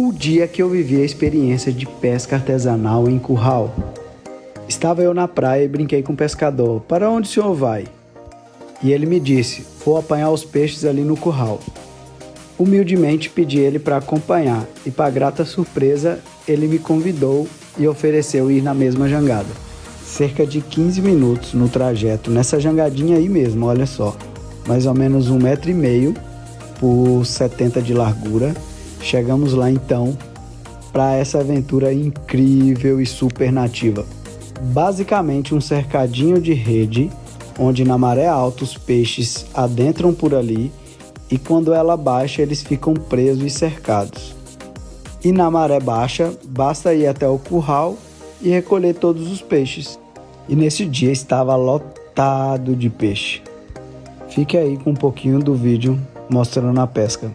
O dia que eu vivi a experiência de pesca artesanal em curral. Estava eu na praia e brinquei com o pescador. Para onde o senhor vai? E ele me disse, vou apanhar os peixes ali no curral. Humildemente pedi ele para acompanhar e, para grata surpresa, ele me convidou e ofereceu ir na mesma jangada. Cerca de 15 minutos no trajeto, nessa jangadinha aí mesmo, olha só. Mais ou menos 1,5 m por 70 de largura. Chegamos lá então para essa aventura incrível e super nativa. Basicamente um cercadinho de rede, onde na maré alta os peixes adentram por ali e quando ela baixa eles ficam presos e cercados. E na maré baixa basta ir até o curral e recolher todos os peixes. E nesse dia estava lotado de peixe. Fique aí com um pouquinho do vídeo mostrando a pesca.